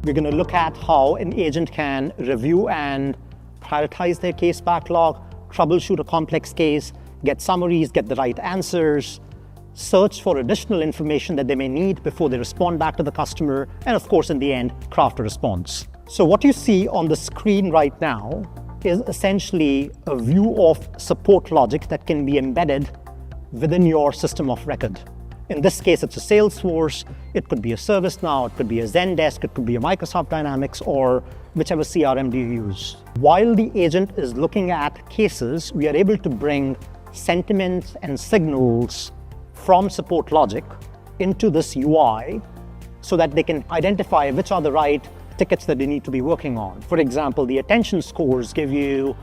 We're going to look at how an agent can review and prioritize their case backlog, troubleshoot a complex case, get summaries, get the right answers, search for additional information that they may need before they respond back to the customer, and of course, in the end, craft a response. So what you see on the screen right now is essentially a view of SupportLogic that can be embedded within your system of record. In this case, it's a Salesforce, it could be a ServiceNow, it could be a Zendesk, it could be a Microsoft Dynamics, or whichever CRM do you use. While the agent is looking at cases, we are able to bring sentiments and signals from SupportLogic into this UI so that they can identify which are the right tickets that they need to be working on. For example, the attention scores give you,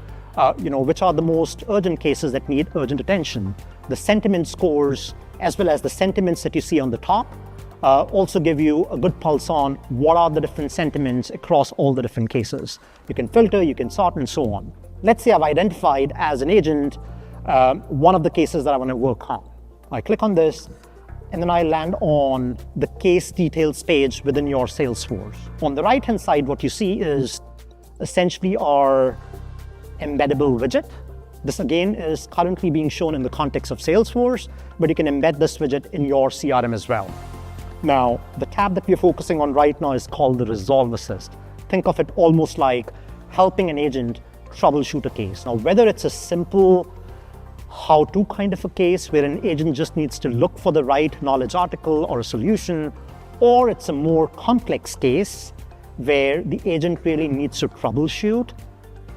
which are the most urgent cases that need urgent attention. The sentiment scores, as well as the sentiments that you see on the top, also give you a good pulse on what are the different sentiments across all the different cases. You can filter, you can sort, and so on. Let's say I've identified as an agent one of the cases that I want to work on. I click on this, and then I land on the case details page within your Salesforce. On the right-hand side, what you see is essentially our embeddable widget. This again is currently being shown in the context of Salesforce, but you can embed this widget in your CRM as well. Now, the tab that we're focusing on right now is called the Resolve Assist. Think of it almost like helping an agent troubleshoot a case. Now, whether it's a simple how-to kind of a case where an agent just needs to look for the right knowledge article or a solution, or it's a more complex case where the agent really needs to troubleshoot,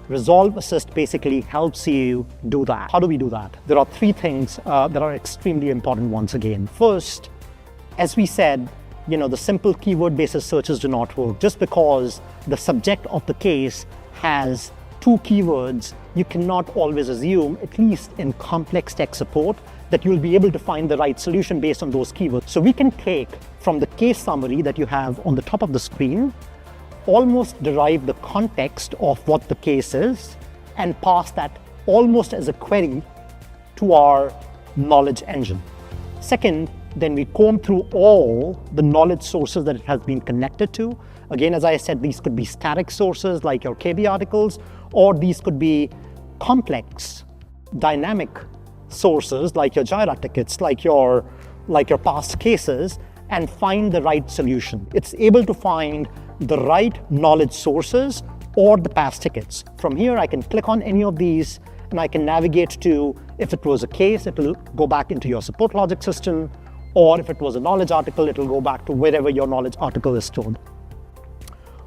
Resolve Assist basically helps you do that. How do we do that? There are three things that are extremely important once again. First, as we said, the simple keyword-based searches do not work. Just because the subject of the case has two keywords, you cannot always assume, at least in complex tech support, that you'll be able to find the right solution based on those keywords. So we can take from the case summary that you have on the top of the screen, almost derive the context of what the case is, and pass that almost as a query to our knowledge engine. Second, then we comb through all the knowledge sources that it has been connected to. Again, as I said, these could be static sources like your KB articles, or these could be complex, dynamic sources like your Jira tickets, like your past cases, and find the right solution. It's able to find the right knowledge sources or the past tickets. From here, I can click on any of these and I can navigate to, if it was a case, it will go back into your SupportLogic system, or if it was a knowledge article, it will go back to wherever your knowledge article is stored.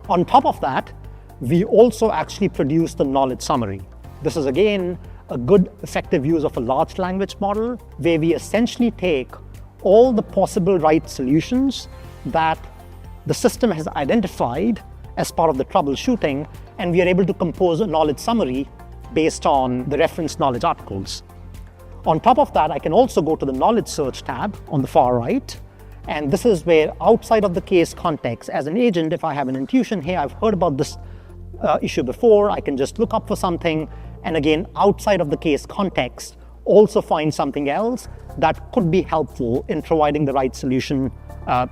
On top of that, we also actually produce the knowledge summary. This is again a good effective use of a large language model where we essentially take all the possible right solutions that the system has identified as part of the troubleshooting, and we are able to compose a knowledge summary based on the reference knowledge articles. On top of that, I can also go to the knowledge search tab on the far right. And this is where, outside of the case context, as an agent, if I have an intuition, hey, I've heard about this issue before, I can just look up for something, and again, outside of the case context, also find something else that could be helpful in providing the right solution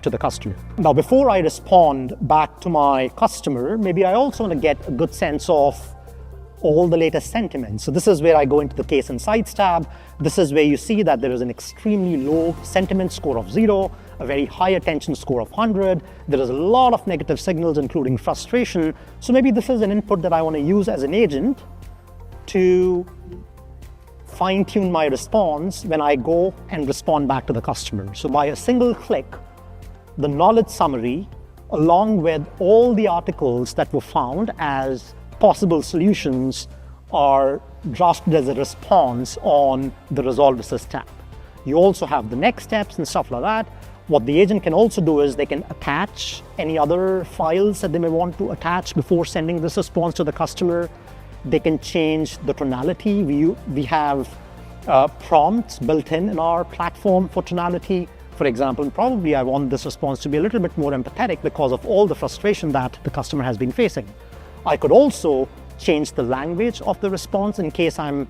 to the customer. Now, before I respond back to my customer, maybe I also want to get a good sense of all the latest sentiments. So this is where I go into the Case Insights tab. This is where you see that there is an extremely low sentiment score of 0, a very high attention score of 100. There is a lot of negative signals, including frustration. So maybe this is an input that I want to use as an agent to fine-tune my response when I go and respond back to the customer. So by a single click, the knowledge summary, along with all the articles that were found as possible solutions, are drafted as a response on the Resolve Assist tab. You also have the next steps and stuff like that. What the agent can also do is they can attach any other files that they may want to attach before sending this response to the customer. They can change the tonality. We have prompts built in our platform for tonality. For example, probably I want this response to be a little bit more empathetic because of all the frustration that the customer has been facing. I could also change the language of the response in case I'm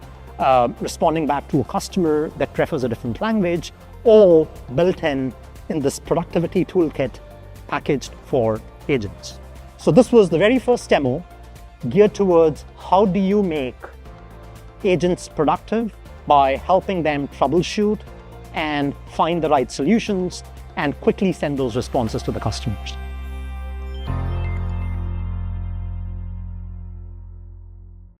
responding back to a customer that prefers a different language, all built in this productivity toolkit packaged for agents. So this was the very first demo geared towards how do you make agents productive by helping them troubleshoot and find the right solutions and quickly send those responses to the customers.